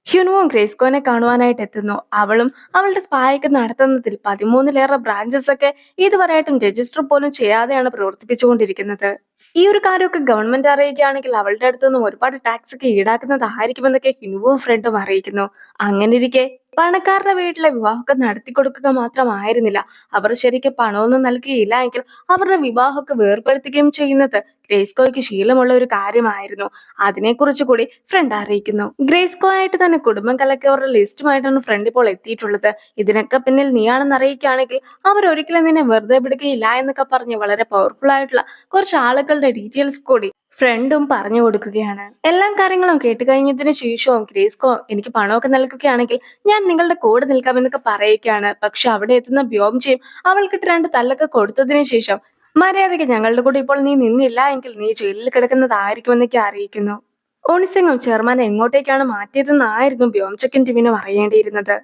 ഹ്യുനുവും ഗ്രേസ്കോനെ കാണുവാനായിട്ട് എത്തുന്നു. അവളും അവളുടെ സ്പായൊക്കെ നടത്തുന്നതിൽ 13-ലേറെ ബ്രാഞ്ചസ് ഒക്കെ ഇതുവരെയായിട്ടും രജിസ്റ്റർ പോലും ചെയ്യാതെയാണ് പ്രവർത്തിപ്പിച്ചുകൊണ്ടിരിക്കുന്നത്. ഈ ഒരു കാര്യമൊക്കെ ഗവൺമെന്റ് അറിയിക്കുകയാണെങ്കിൽ അവളുടെ അടുത്തുനിന്നും ഒരുപാട് ടാക്സ് ഒക്കെ ഈടാക്കുന്നതായിരിക്കുമെന്നൊക്കെ ഹിനുവും ഫ്രണ്ടും അറിയിക്കുന്നു. അങ്ങനെ ഇരിക്കെ പണക്കാരുടെ വീട്ടിലെ വിവാഹമൊക്കെ നടത്തി കൊടുക്കുക മാത്രമായിരുന്നില്ല, അവർ ശരിക്കും പണമൊന്നും നൽകിയില്ല എങ്കിൽ അവരുടെ വിവാഹമൊക്കെ വേർപെടുത്തുകയും ചെയ്യുന്നത് ഗ്രേസ്കോയ്ക്ക് ശീലമുള്ള ഒരു കാര്യമായിരുന്നു. അതിനെക്കുറിച്ച് കൂടി ഫ്രണ്ട് അറിയിക്കുന്നു. ഗ്രേസ്കോ ആയിട്ട് തന്നെ കുടുംബം കലക്കിയവരുടെ ലിസ്റ്റുമായിട്ടാണ് ഫ്രണ്ട് ഇപ്പോൾ എത്തിയിട്ടുള്ളത്. ഇതിനൊക്കെ പിന്നിൽ നീയാണെന്ന് അറിയിക്കുകയാണെങ്കിൽ അവരൊരിക്കലും നിന്നെ വെറുതെ വിടുകയില്ല എന്നൊക്കെ പറഞ്ഞ് വളരെ പവർഫുൾ ആയിട്ടുള്ള കുറച്ച് ആളുകളുടെ ഡീറ്റെയിൽസ് കൂടി ഫ്രണ്ടും പറഞ്ഞു കൊടുക്കുകയാണ്. എല്ലാ കാര്യങ്ങളും കേട്ട് കഴിഞ്ഞതിന് ശേഷവും ഗ്രേസ്കോ എനിക്ക് പണമൊക്കെ നൽകുകയാണെങ്കിൽ ഞാൻ നിങ്ങളുടെ കൂടെ നിൽക്കാമെന്നൊക്കെ പറയുകയാണ്. പക്ഷെ അവിടെ എത്തുന്ന ബ്യോംജിയും അവൾക്കിട്ട് 2 തല്ലൊക്കെ കൊടുത്തതിന് ശേഷം മര്യാദയ്ക്ക് ഞങ്ങളുടെ കൂടെ ഇപ്പോൾ നീ നിന്നില്ല എങ്കിൽ നീ ജയിലിൽ കിടക്കുന്നതായിരിക്കുമെന്നൊക്കെ അറിയിക്കുന്നു. ഓണിസിംഗും ചെയർമാനെ എങ്ങോട്ടേക്കാണ് മാറ്റിയതെന്നായിരുന്നു ബ്യോംചക്കും ടിമിനും അറിയേണ്ടിയിരുന്നത്.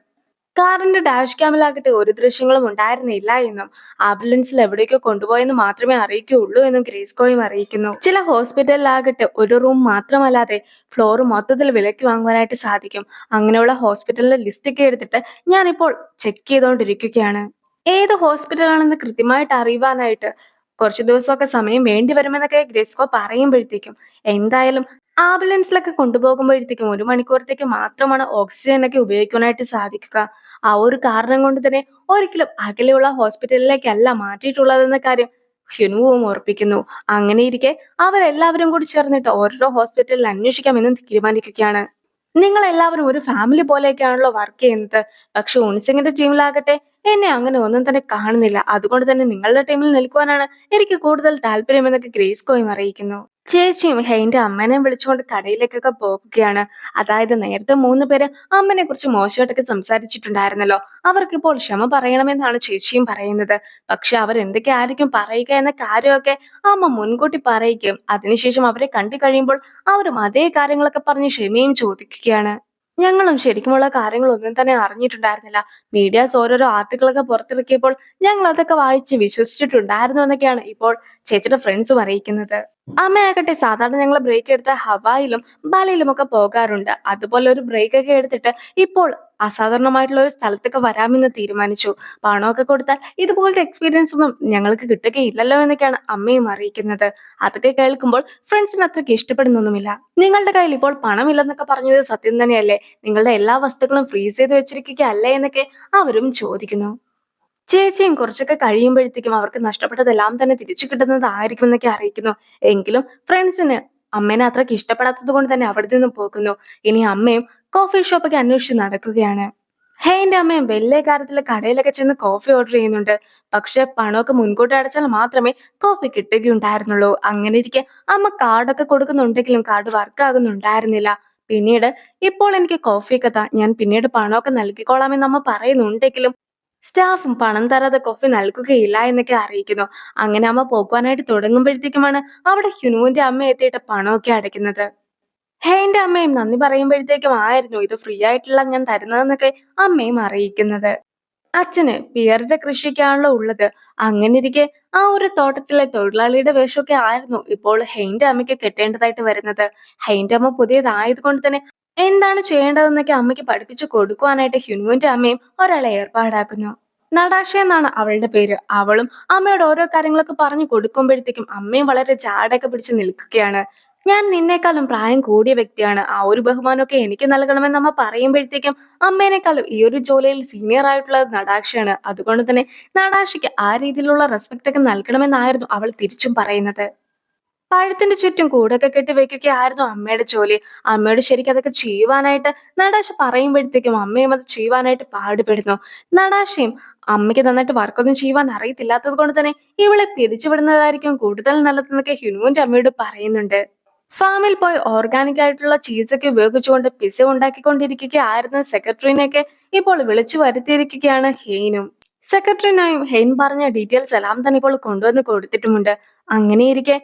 കാറിന്റെ ഡാഷ് ക്യാമിലാകട്ടെ ഒരു ദൃശ്യങ്ങളും ഉണ്ടായിരുന്നില്ല എന്നും ആംബുലൻസിൽ എവിടേക്കോ കൊണ്ടുപോയെന്ന് മാത്രമേ അറിയിക്കുകയുള്ളൂ എന്നും ഗ്രേസ്കോയും അറിയിക്കുന്നു. ചില ഹോസ്പിറ്റലിലാകട്ടെ ഒരു റൂം മാത്രമല്ലാതെ ഫ്ലോർ മൊത്തത്തിൽ വിലയ്ക്ക് വാങ്ങുവാനായിട്ട് സാധിക്കും. അങ്ങനെയുള്ള ഹോസ്പിറ്റലിന്റെ ലിസ്റ്റ് ഒക്കെ എടുത്തിട്ട് ഞാനിപ്പോൾ ചെക്ക് ചെയ്തുകൊണ്ടിരിക്കുകയാണ്. ഏത് ഹോസ്പിറ്റലാണെന്ന് കൃത്യമായിട്ട് അറിയുവാനായിട്ട് കുറച്ചു ദിവസമൊക്കെ സമയം വേണ്ടി വരുമെന്നൊക്കെ ഗ്രേസ്കോ പറയുമ്പോഴത്തേക്കും എന്തായാലും ആംബുലൻസിലൊക്കെ കൊണ്ടുപോകുമ്പോഴത്തേക്കും 1 മണിക്കൂറത്തേക്ക് മാത്രമാണ് ഓക്സിജൻ ഒക്കെ ഉപയോഗിക്കാനായിട്ട് സാധിക്കുക. ആ ഒരു കാരണം കൊണ്ട് തന്നെ ഒരിക്കലും അകലെയുള്ള ഹോസ്പിറ്റലിലേക്കല്ല മാറ്റിയിട്ടുള്ളതെന്ന കാര്യം ഹ്യുനുവും ഓർപ്പിക്കുന്നു. അങ്ങനെയിരിക്കെ അവരെല്ലാവരും കൂടി ചേർന്നിട്ട് ഓരോരോ ഹോസ്പിറ്റലിൽ അന്വേഷിക്കാമെന്നും തീരുമാനിക്കുകയാണ്. നിങ്ങൾ എല്ലാവരും ഒരു ഫാമിലി പോലെയൊക്കെയാണല്ലോ വർക്ക് ചെയ്യുന്നത്. പക്ഷെ ഉൺസിങ്ങിന്റെ ടീമിലാകട്ടെ എന്നെ അങ്ങനെ ഒന്നും തന്നെ കാണുന്നില്ല. അതുകൊണ്ട് തന്നെ നിങ്ങളുടെ ടീമിൽ നിൽക്കുവാനാണ് എനിക്ക് കൂടുതൽ താല്പര്യമെന്നൊക്കെ ഗ്രേസ്കോയും അറിയിക്കുന്നു. ചേച്ചിയും ഹെയിന്റെ അമ്മേനെയും വിളിച്ചുകൊണ്ട് കടയിലേക്കൊക്കെ പോകുകയാണ്. അതായത് നേരത്തെ 3 പേര് അമ്മനെ കുറിച്ച് മോശമായിട്ടൊക്കെ സംസാരിച്ചിട്ടുണ്ടായിരുന്നല്ലോ. അവർക്കിപ്പോൾ ക്ഷമ പറയണമെന്നാണ് ചേച്ചിയും പറയുന്നത്. പക്ഷെ അവരെന്തൊക്കെ ആയിരിക്കും പറയുക എന്ന കാര്യമൊക്കെ അമ്മ മുൻകൂട്ടി പറയുകയും അതിനുശേഷം അവരെ കണ്ടു കഴിയുമ്പോൾ അവരും അതേ കാര്യങ്ങളൊക്കെ പറഞ്ഞ് ക്ഷമയും ചോദിക്കുകയാണ്. ഞങ്ങളും ശരിക്കുമുള്ള കാര്യങ്ങളൊന്നും തന്നെ അറിഞ്ഞിട്ടുണ്ടായിരുന്നില്ല. മീഡിയാസ് ഓരോരോ ആർട്ടിക്കിളൊക്കെ പുറത്തിറക്കിയപ്പോൾ ഞങ്ങൾ അതൊക്കെ വായിച്ച് വിശ്വസിച്ചിട്ടുണ്ടായിരുന്നു എന്നൊക്കെയാണ് ഇപ്പോൾ ചേച്ചിയുടെ ഫ്രണ്ട്സും അറിയിക്കുന്നത്. അമ്മയാകട്ടെ സാധാരണ ഞങ്ങൾ ബ്രേക്ക് എടുത്ത് ഹവായിലും ബാലിയിലും ഒക്കെ പോകാറുണ്ട്. അതുപോലെ ഒരു ബ്രേക്ക് ഒക്കെ എടുത്തിട്ട് ഇപ്പോൾ അസാധാരണമായിട്ടുള്ള ഒരു സ്ഥലത്തൊക്കെ വരാമെന്ന് തീരുമാനിച്ചു. പണമൊക്കെ കൊടുത്താൽ ഇതുപോലത്തെ എക്സ്പീരിയൻസ് ഒന്നും ഞങ്ങൾക്ക് കിട്ടുകയില്ലല്ലോ എന്നൊക്കെയാണ് അമ്മയും അറിയിക്കുന്നത്. അതൊക്കെ കേൾക്കുമ്പോൾ ഫ്രണ്ട്സിന് അത്രയ്ക്ക് ഇഷ്ടപ്പെടുന്നൊന്നുമില്ല. നിങ്ങളുടെ കയ്യിൽ ഇപ്പോൾ പണമില്ലെന്നൊക്കെ പറഞ്ഞത് സത്യം തന്നെയല്ലേ? നിങ്ങളുടെ എല്ലാ വസ്തുക്കളും ഫ്രീസ് ചെയ്ത് വെച്ചിരിക്കുകയല്ലേ എന്നൊക്കെ അവരും ചോദിക്കുന്നു. ചേച്ചിയും കുറച്ചൊക്കെ കഴിയുമ്പോഴത്തേക്കും അവർക്ക് നഷ്ടപ്പെട്ടതെല്ലാം തന്നെ തിരിച്ചു കിട്ടുന്നതായിരിക്കും എന്നൊക്കെ അറിയിക്കുന്നു. എങ്കിലും ഫ്രണ്ട്സിന് അമ്മേനെ അത്രയ്ക്ക് ഇഷ്ടപ്പെടാത്തത് കൊണ്ട് തന്നെ അവിടെ നിന്നും പോകുന്നു. ഇനി അമ്മയും കോഫി ഷോപ്പൊക്കെ അന്വേഷിച്ച് നടക്കുകയാണ്. ഹേന്റെ അമ്മയും വലിയ കാര്യത്തില് കടയിലൊക്കെ ചെന്ന് കോഫി ഓർഡർ ചെയ്യുന്നുണ്ട്. പക്ഷെ പണമൊക്കെ മുൻകൂട്ടി അടച്ചാൽ മാത്രമേ കോഫി കിട്ടുകയുണ്ടായിരുന്നുള്ളൂ. അങ്ങനെ ഇരിക്കെ അമ്മ കാർഡൊക്കെ കൊടുക്കുന്നുണ്ടെങ്കിലും കാർഡ് വർക്ക് ആകുന്നുണ്ടായിരുന്നില്ല. പിന്നീട് ഇപ്പോൾ എനിക്ക് കോഫിയൊക്കെ താ, ഞാൻ പിന്നീട് പണമൊക്കെ നൽകിക്കോളാമെന്ന് അമ്മ പറയുന്നുണ്ടെങ്കിലും സ്റ്റാഫും പണം തരാതെ കോഫി നൽകുകയില്ല എന്നൊക്കെ അറിയിക്കുന്നു. അങ്ങനെ അമ്മ പോകുവാനായിട്ട് തുടങ്ങുമ്പോഴത്തേക്കുമാണ് അവിടെ ഹ്യുനുവിന്റെ അമ്മ എത്തിയിട്ട് പണമൊക്കെ അടയ്ക്കുന്നത്. ഹേന്റെ അമ്മയും നന്ദി പറയുമ്പോഴത്തേക്കും ആയിരുന്നു ഇത് ഫ്രീ ആയിട്ടുള്ള ഞാൻ തരുന്നതെന്നൊക്കെ അമ്മയും അറിയിക്കുന്നത്. അച്ഛന് പിയറുടെ കൃഷിയൊക്കെയാണല്ലോ ഉള്ളത്. അങ്ങനെ ഇരിക്കെ ആ ഒരു തോട്ടത്തിലെ തൊഴിലാളിയുടെ വേഷമൊക്കെ ആയിരുന്നു ഇപ്പോൾ ഹെയിന്റെ അമ്മയ്ക്ക് കെട്ടേണ്ടതായിട്ട് വരുന്നത്. ഹെയിന്റെ അമ്മ പുതിയതായത് കൊണ്ട് തന്നെ എന്താണ് ചെയ്യേണ്ടതെന്നൊക്കെ അമ്മയ്ക്ക് പഠിപ്പിച്ചു കൊടുക്കുവാനായിട്ട് ഹ്യുനുവിന്റെ അമ്മയും ഒരാളെ ഏർപ്പാടാക്കുന്നു. നടാഷ എന്നാണ് അവളുടെ പേര്. അവളും അമ്മയോട് ഓരോ കാര്യങ്ങളൊക്കെ പറഞ്ഞു കൊടുക്കുമ്പോഴത്തേക്കും അമ്മയും വളരെ ജാടയൊക്കെ പിടിച്ച് നിൽക്കുകയാണ്. ഞാൻ നിന്നേക്കാളും പ്രായം കൂടിയ വ്യക്തിയാണ്. ആ ഒരു ബഹുമാനമൊക്കെ എനിക്ക് നൽകണമെന്ന് അമ്മ പറയുമ്പോഴത്തേക്കും അമ്മേനേക്കാളും ഈ ഒരു ജോലിയിൽ സീനിയർ ആയിട്ടുള്ളത് നടാഷയാണ്. അതുകൊണ്ട് തന്നെ നടാഷയ്ക്ക് ആ രീതിയിലുള്ള റെസ്പെക്ട് ഒക്കെ നൽകണമെന്നായിരുന്നു അവൾ തിരിച്ചും പറയുന്നത്. പഴത്തിന്റെ ചുറ്റും കൂടൊക്കെ കെട്ടി വെക്കുകയായിരുന്നു അമ്മയുടെ ജോലി. അമ്മയോട് ശരിക്കും അതൊക്കെ ചെയ്യുവാനായിട്ട് നടാഷ പറയുമ്പോഴത്തേക്കും അമ്മയും അത് ചെയ്യുവാനായിട്ട് പാടുപെടുന്നു. നടാഷയും അമ്മയ്ക്ക് നന്നായിട്ട് വർക്കൊന്നും ചെയ്യുവാൻ അറിയത്തില്ലാത്തത് കൊണ്ട് തന്നെ ഇവളെ പിരിച്ചുവിടുന്നതായിരിക്കും കൂടുതൽ നല്ലതെന്നൊക്കെ ഹ്യുനുവിന്റെ അമ്മയോട് പറയുന്നുണ്ട്. ഫാമിൽ പോയി ഓർഗാനിക് ആയിട്ടുള്ള ചീസൊക്കെ ഉപയോഗിച്ചുകൊണ്ട് പിസ്സ ഉണ്ടാക്കിക്കൊണ്ടിരിക്കുകയായിരുന്ന സെക്രട്ടറിനെയൊക്കെ ഇപ്പോൾ വിളിച്ചു വരുത്തിയിരിക്കുകയാണ് ഹെയ്നും. സെക്രട്ടറിനായും ഹെയ്ൻ പറഞ്ഞ ഡീറ്റെയിൽസ് എല്ലാം തന്നെ ഇപ്പോൾ കൊണ്ടുവന്ന് കൊടുത്തിട്ടുമുണ്ട്. അങ്ങനെയിരിക്കെ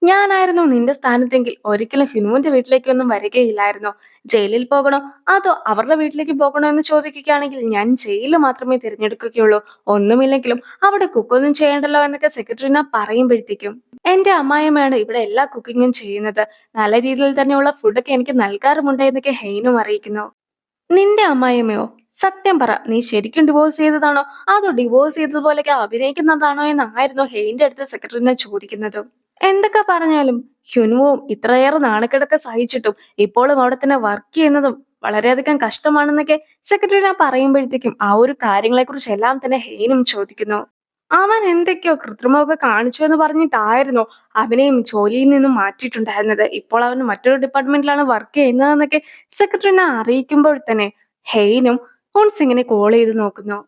ഞാനായിരുന്നു നിന്റെ സ്ഥാനത്തെങ്കിൽ ഒരിക്കലും ഹിനുവിന്റെ വീട്ടിലേക്കൊന്നും വരികയില്ലായിരുന്നു. ജയിലിൽ പോകണോ അതോ അവരുടെ വീട്ടിലേക്ക് പോകണോ എന്ന് ചോദിക്കുകയാണെങ്കിൽ ഞാൻ ജയില് മാത്രമേ തിരഞ്ഞെടുക്കുകയുള്ളൂ. ഒന്നുമില്ലെങ്കിലും അവിടെ കുക്കൊന്നും ചെയ്യണ്ടല്ലോ എന്നൊക്കെ സെക്രട്ടറിനെ പറയുമ്പോഴത്തേക്കും എന്റെ അമ്മായിയമ്മയാണ് ഇവിടെ എല്ലാ കുക്കിങ്ങും ചെയ്യുന്നത്. നല്ല രീതിയിൽ തന്നെയുള്ള ഫുഡൊക്കെ എനിക്ക് നൽകാറുമുണ്ട് എന്നൊക്കെ ഹെയ്നും അറിയിക്കുന്നു. നിന്റെ അമ്മായിയമ്മയോ? സത്യം പറ, നീ ശരിക്കും ഡിവോഴ്സ് ചെയ്തതാണോ അതോ ഡിവോഴ്സ് ചെയ്തതുപോലെയൊക്കെ അഭിനയിക്കുന്നതാണോ എന്നായിരുന്നു ഹെയിന്റെ അടുത്ത് സെക്രട്ടറിനെ ചോദിക്കുന്നത്. എന്തൊക്കെ പറഞ്ഞാലും ഹ്യുനുവും ഇത്രയേറെ നാണക്കേടൊക്കെ സഹിച്ചിട്ടും ഇപ്പോഴും അവിടെ തന്നെ വർക്ക് ചെയ്യുന്നതും വളരെയധികം കഷ്ടമാണെന്നൊക്കെ സെക്രട്ടറിനെ പറയുമ്പോഴത്തേക്കും ആ ഒരു കാര്യങ്ങളെ കുറിച്ച് എല്ലാം തന്നെ ഹെയിനും ചോദിക്കുന്നു. അവൻ എന്തൊക്കെയോ കൃത്രിമമൊക്കെ കാണിച്ചു എന്ന് പറഞ്ഞിട്ടായിരുന്നു അവനെയും ജോലിയിൽ നിന്നും മാറ്റിയിട്ടുണ്ടായിരുന്നത്. ഇപ്പോൾ അവൻ മറ്റൊരു ഡിപ്പാർട്ട്മെന്റിലാണ് വർക്ക് ചെയ്യുന്നതെന്നൊക്കെ സെക്രട്ടറിനെ അറിയിക്കുമ്പോൾ തന്നെ ഹെയ്നും ഹുൺസിങ്ങിനെ കോൾ ചെയ്ത് നോക്കുന്നു.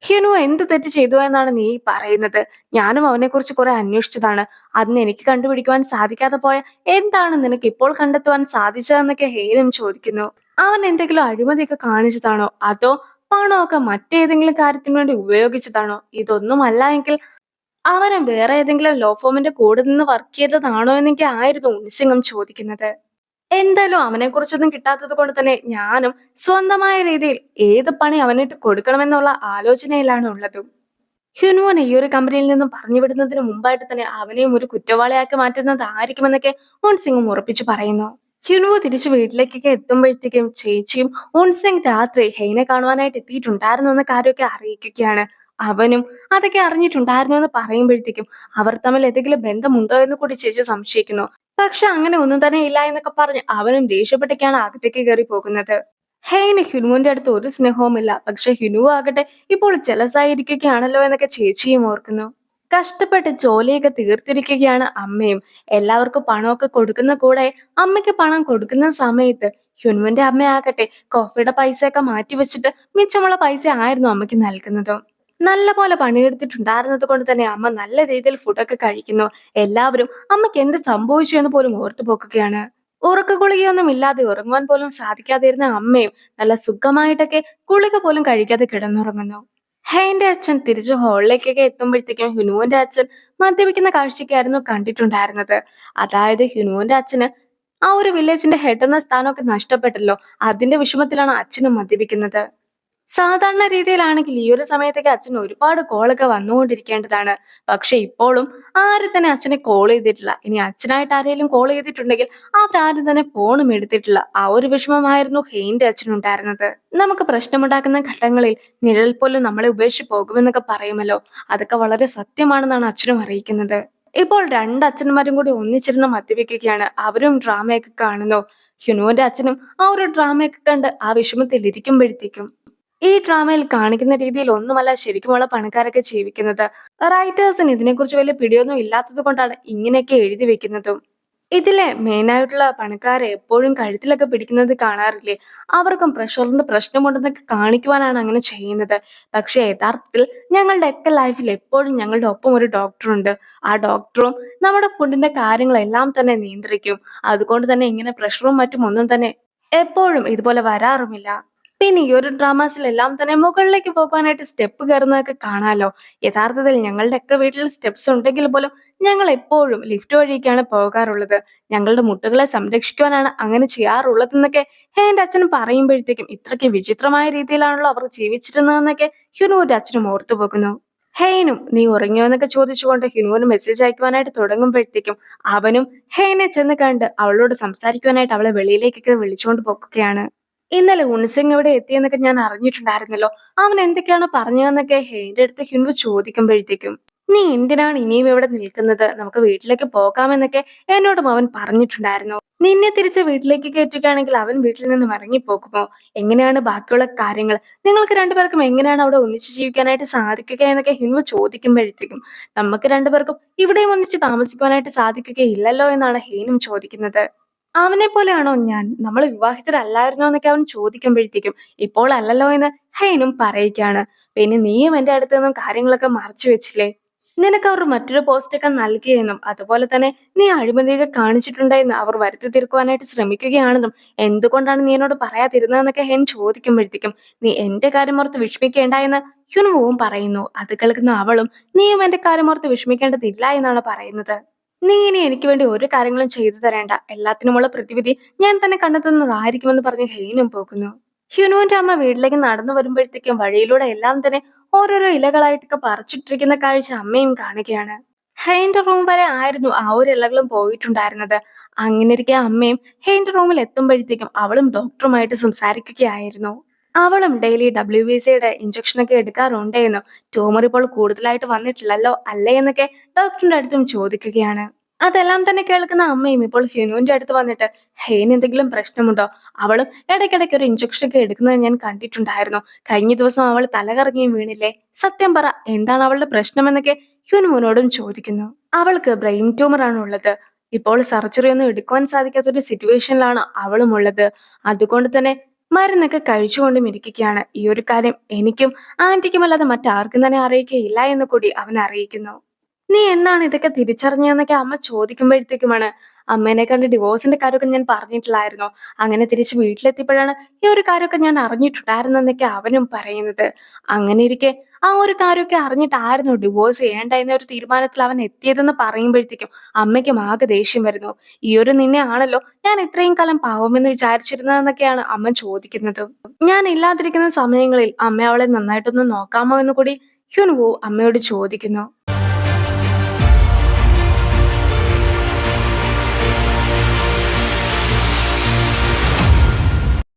ഹ്യുനു എന്ത് തെറ്റ് ചെയ്തു എന്നാണ് നീ പറയുന്നത്? ഞാനും അവനെക്കുറിച്ച് കുറെ അന്വേഷിച്ചതാണ്. അന്ന് എനിക്ക് കണ്ടുപിടിക്കുവാൻ സാധിക്കാതെ പോയ എന്താണ് നിനക്ക് ഇപ്പോൾ കണ്ടെത്തുവാൻ സാധിച്ചതെന്നൊക്കെ ഹെയ്നും ചോദിക്കുന്നു. അവൻ എന്തെങ്കിലും അഴിമതിയൊക്കെ കാണിച്ചതാണോ അതോ പണമൊക്കെ മറ്റേതെങ്കിലും കാര്യത്തിന് വേണ്ടി ഉപയോഗിച്ചതാണോ? ഇതൊന്നുമല്ല എങ്കിൽ അവന് വേറെ ഏതെങ്കിലും ലോ ഫോമിന്റെ കൂടെ നിന്ന് വർക്ക് ചെയ്തതാണോ എന്നൊക്കെ ആയിരുന്നു ഉൻസിങ്ങും ചോദിക്കുന്നത്. എന്തായാലും അവനെ കുറിച്ചൊന്നും കിട്ടാത്തത് കൊണ്ട് തന്നെ ഞാനും സ്വന്തമായ രീതിയിൽ ഏത് പണി അവനിട്ട് കൊടുക്കണമെന്നുള്ള ആലോചനയിലാണ് ഉള്ളത്. ഹ്യുനുവിനെ ഈ ഒരു കമ്പനിയിൽ നിന്നും പറഞ്ഞു വിടുന്നതിന് മുമ്പായിട്ട് തന്നെ അവനെയും ഒരു കുറ്റവാളിയാക്കി മാറ്റുന്നതായിരിക്കുമെന്നൊക്കെ ഉൻസിങ്ങും ഉറപ്പിച്ചു പറയുന്നു. ഹ്യുനു തിരിച്ച് വീട്ടിലേക്കൊക്കെ എത്തുമ്പോഴത്തേക്കും ചേച്ചിയും ഉൻസിങ് രാത്രി ഹെയ്നെ കാണുവാനായിട്ട് എത്തിയിട്ടുണ്ടായിരുന്നു എന്ന കാര്യമൊക്കെ അറിയിക്കുകയാണ്. അവനും അതൊക്കെ അറിഞ്ഞിട്ടുണ്ടായിരുന്നു എന്ന് പറയുമ്പോഴത്തേക്കും അവർ തമ്മിൽ എന്തെങ്കിലും ബന്ധമുണ്ടോ എന്ന് കൂടി ചേച്ചി സംശയിക്കുന്നു. പക്ഷെ അങ്ങനെ ഒന്നും തന്നെ ഇല്ല എന്നൊക്കെ പറഞ്ഞ് അവനും ദേഷ്യപ്പെട്ടൊക്കെയാണ് അകത്തേക്ക് കയറി പോകുന്നത്. ഹെയ്ന് ഹ്യുനുവിന്റെ അടുത്ത് ഒരു സ്നേഹവുമില്ല. പക്ഷെ ഹ്യുനു ആകട്ടെ ഇപ്പോൾ ജലസായിരിക്കുകയാണല്ലോ എന്നൊക്കെ ചേച്ചിയും ഓർക്കുന്നു. കഷ്ടപ്പെട്ട് ജോലിയൊക്കെ തീർത്തിരിക്കുകയാണ് അമ്മയും. എല്ലാവർക്കും പണമൊക്കെ കൊടുക്കുന്ന കൂടെ അമ്മയ്ക്ക് പണം കൊടുക്കുന്ന സമയത്ത് ഹ്യുനുവിന്റെ അമ്മയാകട്ടെ കോഫിയുടെ പൈസയൊക്കെ മാറ്റി വെച്ചിട്ട് മിച്ചമുള്ള പൈസ ആയിരുന്നു അമ്മയ്ക്ക് നൽകുന്നത്. നല്ല പോലെ പണിയെടുത്തിട്ടുണ്ടായിരുന്നത് കൊണ്ട് തന്നെ അമ്മ നല്ല രീതിയിൽ ഫുഡൊക്കെ കഴിക്കുന്നു. എല്ലാവരും അമ്മയ്ക്ക് എന്ത് സംഭവിച്ചു എന്ന് പോലും ഓർത്തു പോക്കുകയാണ്. ഉറക്ക ഗുളികയൊന്നും ഇല്ലാതെ ഉറങ്ങുവാൻ പോലും സാധിക്കാതിരുന്ന അമ്മയും നല്ല സുഖമായിട്ടൊക്കെ ഗുളിക പോലും കഴിക്കാതെ കിടന്നുറങ്ങുന്നു. ഹെയ്ന്റെ അച്ഛൻ തിരിച്ച് ഹാളിലേക്കൊക്കെ എത്തുമ്പോഴത്തേക്കും ഹ്യുനുവിന്റെ അച്ഛൻ മദ്യപിക്കുന്ന കാഴ്ചയ്ക്കായിരുന്നു കണ്ടിട്ടുണ്ടായിരുന്നത്. അതായത് ഹ്യുനുവിന്റെ അച്ഛന് ആ ഒരു വില്ലേജിന്റെ ഹെഡ് എന്ന സ്ഥാനമൊക്കെ നഷ്ടപ്പെട്ടല്ലോ. അതിന്റെ വിഷമത്തിലാണ് അച്ഛനും മദ്യപിക്കുന്നത്. സാധാരണ രീതിയിലാണെങ്കിൽ ഈ ഒരു സമയത്തേക്ക് അച്ഛൻ ഒരുപാട് കോളൊക്കെ വന്നുകൊണ്ടിരിക്കേണ്ടതാണ്. പക്ഷെ ഇപ്പോഴും ആരും തന്നെ അച്ഛനെ കോൾ ചെയ്തിട്ടില്ല. ഇനി അച്ഛനായിട്ട് ആരെങ്കിലും കോൾ ചെയ്തിട്ടുണ്ടെങ്കിൽ അവരാരും തന്നെ ഫോണും എടുത്തിട്ടില്ല. ആ ഒരു വിഷമമായിരുന്നു ഹെയിന്റെ അച്ഛനുണ്ടായിരുന്നത്. നമുക്ക് പ്രശ്നമുണ്ടാക്കുന്ന ഘട്ടങ്ങളിൽ നിഴൽ പോലും നമ്മളെ ഉപേക്ഷിച്ച് പോകുമെന്നൊക്കെ പറയുമല്ലോ. അതൊക്കെ വളരെ സത്യമാണെന്നാണ് അച്ഛനും അറിയിക്കുന്നത്. ഇപ്പോൾ രണ്ട് അച്ഛന്മാരും കൂടി ഒന്നിച്ചിരുന്ന് മദ്യപിക്കുകയാണ്. അവരും ഡ്രാമയൊക്കെ കാണുന്നു. ഹ്യുനുവിന്റെ അച്ഛനും ആ ഒരു ഡ്രാമയൊക്കെ കണ്ട് ആ വിഷമത്തിൽ ഇരിക്കുമ്പോഴത്തേക്കും ഈ ഡ്രാമയിൽ കാണിക്കുന്ന രീതിയിൽ ഒന്നുമല്ല ശരിക്കുമുള്ള പണക്കാരൊക്കെ ജീവിക്കുന്നത്. റൈറ്റേഴ്സിന് ഇതിനെക്കുറിച്ച് വലിയ പിടിയൊന്നും ഇല്ലാത്തത് കൊണ്ടാണ് ഇങ്ങനെയൊക്കെ എഴുതി വെക്കുന്നതും. ഇതിലെ മെയിനായിട്ടുള്ള പണക്കാരെ എപ്പോഴും കഴുത്തിലൊക്കെ പിടിക്കുന്നത് കാണാറില്ലേ? അവർക്കും പ്രഷറിന്റെ പ്രശ്നമുണ്ടെന്നൊക്കെ കാണിക്കുവാനാണ് അങ്ങനെ ചെയ്യുന്നത്. പക്ഷെ യഥാർത്ഥത്തിൽ ഞങ്ങളുടെയൊക്കെ ലൈഫിൽ എപ്പോഴും ഞങ്ങളുടെ ഒപ്പം ഒരു ഡോക്ടറുണ്ട്. ആ ഡോക്ടറും നമ്മുടെ ഫുഡിന്റെ കാര്യങ്ങളെല്ലാം തന്നെ നിയന്ത്രിക്കും. അതുകൊണ്ട് തന്നെ ഇങ്ങനെ പ്രഷറും മറ്റും ഒന്നും തന്നെ എപ്പോഴും ഇതുപോലെ വരാറുമില്ല. പിന്നെ ഈ ഒരു ഡ്രാമാസിലെല്ലാം തന്നെ മുകളിലേക്ക് പോകാനായിട്ട് സ്റ്റെപ്പ് കയറുന്നതൊക്കെ കാണാലോ. യഥാർത്ഥത്തിൽ ഞങ്ങളുടെയൊക്കെ വീട്ടിൽ സ്റ്റെപ്സ് ഉണ്ടെങ്കിൽ പോലും ഞങ്ങൾ എപ്പോഴും ലിഫ്റ്റ് വഴിയൊക്കെയാണ് പോകാറുള്ളത്. ഞങ്ങളുടെ മുട്ടുകളെ സംരക്ഷിക്കുവാനാണ് അങ്ങനെ ചെയ്യാറുള്ളതെന്നൊക്കെ എന്റെ അച്ഛനും പറയുമ്പോഴത്തേക്കും ഇത്രയ്ക്ക് വിചിത്രമായ രീതിയിലാണല്ലോ അവർ ജീവിച്ചിരുന്നതെന്നൊക്കെ ഹ്യുനുവിന്റെ അച്ഛനും ഓർത്തു പോകുന്നു. ഹെയ്നും നീ ഉറങ്ങിയോ എന്നൊക്കെ ചോദിച്ചുകൊണ്ട് ഹ്യുനുവിന് മെസ്സേജ് അയക്കുവാനായിട്ട് തുടങ്ങുമ്പോഴത്തേക്കും അവനും ഹെയ്നെ ചെന്ന് കണ്ട് അവളോട് സംസാരിക്കുവാനായിട്ട് അവളെ വെളിയിലേക്കൊക്കെ വിളിച്ചുകൊണ്ട് പോകുകയാണ്. ഇന്നലെ ഉൺസിങ് ഇവിടെ എത്തിയെന്നൊക്കെ ഞാൻ അറിഞ്ഞിട്ടുണ്ടായിരുന്നല്ലോ. അവൻ എന്തൊക്കെയാണ് പറഞ്ഞതെന്നൊക്കെ ഹെയ്ന്റെ അടുത്ത് ഹ്യുൻവു ചോദിക്കുമ്പോഴത്തേക്കും നീ എന്തിനാണ് ഇനിയും ഇവിടെ നിൽക്കുന്നത്, നമുക്ക് വീട്ടിലേക്ക് പോകാമെന്നൊക്കെ എന്നോടും അവൻ പറഞ്ഞിട്ടുണ്ടായിരുന്നു. നിന്നെ തിരിച്ച് വീട്ടിലേക്ക് കയറ്റുകയാണെങ്കിൽ അവൻ വീട്ടിൽ നിന്നും ഇറങ്ങിപ്പോകുമോ? എങ്ങനെയാണ് ബാക്കിയുള്ള കാര്യങ്ങൾ? നിങ്ങൾക്ക് രണ്ടുപേർക്കും എങ്ങനെയാണ് അവിടെ ഒന്നിച്ച് ജീവിക്കാനായിട്ട് സാധിക്കുക എന്നൊക്കെ ഹിൻവു ചോദിക്കുമ്പോഴത്തേക്കും നമുക്ക് രണ്ടുപേർക്കും ഇവിടെയും ഒന്നിച്ച് താമസിക്കുവാനായിട്ട് സാധിക്കുകയില്ലല്ലോ എന്നാണ് ഹെയ്നും ചോദിക്കുന്നത്. അവനെ പോലെയാണോ ഞാൻ? നമ്മൾ വിവാഹിതരല്ലായിരുന്നോ എന്നൊക്കെ അവൻ ചോദിക്കുമ്പോഴത്തേക്കും ഇപ്പോൾ അല്ലല്ലോ എന്ന് ഹൈനും പറയുകയാണ്. പിന്നെ നീയും എന്റെ അടുത്ത് നിന്നും കാര്യങ്ങളൊക്കെ മറച്ചു വെച്ചില്ലേ? നിനക്ക് അവർ മറ്റൊരു പോസ്റ്റ് ഒക്കെ നൽകിയെന്നും അതുപോലെ തന്നെ നീ അഴിമതിയൊക്കെ കാണിച്ചിട്ടുണ്ടെന്ന് അവർ വരുത്തി തീർക്കുവാനായിട്ട് ശ്രമിക്കുകയാണെന്നും എന്തുകൊണ്ടാണ് നീ എന്നോട് പറയാതിരുന്നതെന്നൊക്കെ ഹെൻ ചോദിക്കുമ്പോഴത്തേക്കും നീ എന്റെ കാര്യം ഓർത്ത് വിഷമിക്കേണ്ട എന്ന് ഹ്യുൻവുവും പറയുന്നു. അത് കേൾക്കുന്ന അവളും നീയും എന്റെ കാര്യം ഓർത്ത് വിഷമിക്കേണ്ടതില്ല എന്നാണ് പറയുന്നത്. നീ ഇനി എനിക്ക് വേണ്ടി ഒരു കാര്യങ്ങളും ചെയ്തു തരേണ്ട. എല്ലാത്തിനുമുള്ള പ്രതിവിധി ഞാൻ തന്നെ കണ്ടെത്തുന്നതായിരിക്കുമെന്ന് പറഞ്ഞ് ഹെയ്നും പോകുന്നു. ഹ്യുനുവിന്റെ അമ്മ വീട്ടിലേക്ക് നടന്നു വരുമ്പോഴത്തേക്കും വഴിയിലൂടെ എല്ലാം തന്നെ ഓരോരോ ഇലകളായിട്ടൊക്കെ പറിച്ചിട്ടിരിക്കുന്ന കാഴ്ച അമ്മയും കാണുകയാണ്. ഹെയ്ന്റെ റൂം വരെ ആയിരുന്നു ആ ഒരു ഇലകളും പോയിട്ടുണ്ടായിരുന്നത്. അങ്ങനെയിരിക്കെ അമ്മയും ഹെയ്ന്റെ റൂമിൽ എത്തുമ്പോഴത്തേക്കും അവളും ഡോക്ടറുമായിട്ട് സംസാരിക്കുകയായിരുന്നു. അവളും ഡെയിലി WBCയുടെ ഇഞ്ചക്ഷനൊക്കെ എടുക്കാറുണ്ടേ എന്നും ട്യൂമർ ഇപ്പോൾ കൂടുതലായിട്ട് വന്നിട്ടില്ലല്ലോ അല്ലേ എന്നൊക്കെ ഡോക്ടറിന്റെ അടുത്തും ചോദിക്കുകയാണ്. അതെല്ലാം തന്നെ കേൾക്കുന്ന അമ്മയും ഇപ്പോൾ ഹിനുവിന്റെ അടുത്ത് വന്നിട്ട് ഹെയ്ന് എന്തെങ്കിലും പ്രശ്നമുണ്ടോ? അവളും ഇടയ്ക്കിടയ്ക്ക് ഒരു ഇഞ്ചക്ഷൻ ഒക്കെ എടുക്കുന്നത് ഞാൻ കണ്ടിട്ടുണ്ടായിരുന്നു. കഴിഞ്ഞ ദിവസം അവൾ തലകറങ്ങിയും വീണില്ലേ? സത്യം പറ, എന്താണ് അവളുടെ പ്രശ്നമെന്നൊക്കെ ഹ്യുനുവിനോടും ചോദിക്കുന്നു. അവൾക്ക് ബ്രെയിൻ ട്യൂമർ ആണ് ഉള്ളത്. ഇപ്പോൾ സർജറി ഒന്നും എടുക്കുവാൻ സാധിക്കാത്ത ഒരു സിറ്റുവേഷനിലാണ് അവളും ഉള്ളത്. അതുകൊണ്ട് തന്നെ മരുന്നൊക്കെ കഴിച്ചുകൊണ്ടും ഇരിക്കുകയാണ്. ഈ ഒരു കാര്യം എനിക്കും ആന്റിക്കും അല്ലാതെ മറ്റാർക്കും തന്നെ അറിയിക്കുകയില്ല എന്ന് കൂടി അവൻ അറിയിക്കുന്നു. നീ എന്നാണ് ഇതൊക്കെ തിരിച്ചറിഞ്ഞതെന്നൊക്കെ അമ്മ ചോദിക്കുമ്പോഴത്തേക്കുമാണ്, അമ്മേനെ കണ്ട് ഡിവോഴ്സിന്റെ കാര്യമൊക്കെ ഞാൻ പറഞ്ഞിട്ടില്ലായിരുന്നോ? അങ്ങനെ തിരിച്ച് വീട്ടിലെത്തിയപ്പോഴാണ് ഈ ഒരു കാര്യമൊക്കെ ഞാൻ അറിഞ്ഞിട്ടുണ്ടായിരുന്നെന്നൊക്കെ അവനും പറയുന്നത്. അങ്ങനെ ഇരിക്കെ ആ ഒരു കാര്യമൊക്കെ അറിഞ്ഞിട്ടായിരുന്നു ഡിവോഴ്സ് ചെയ്യേണ്ട എന്ന ഒരു തീരുമാനത്തിൽ അവൻ എത്തിയതെന്ന് പറയുമ്പോഴത്തേക്കും അമ്മയ്ക്കും ആകെ ദേഷ്യം വരുന്നു. ഈ ഒരു നിന്നെ ആണല്ലോ ഞാൻ ഇത്രയും കാലം പാവമെന്ന് വിചാരിച്ചിരുന്നതെന്നൊക്കെയാണ് അമ്മ ചോദിക്കുന്നത്. ഞാൻ ഇല്ലാതിരിക്കുന്ന സമയങ്ങളിൽ അമ്മ അവളെ നന്നായിട്ടൊന്ന് നോക്കാമോ എന്ന് കൂടി ഹ്യുൻവു അമ്മയോട് ചോദിക്കുന്നു.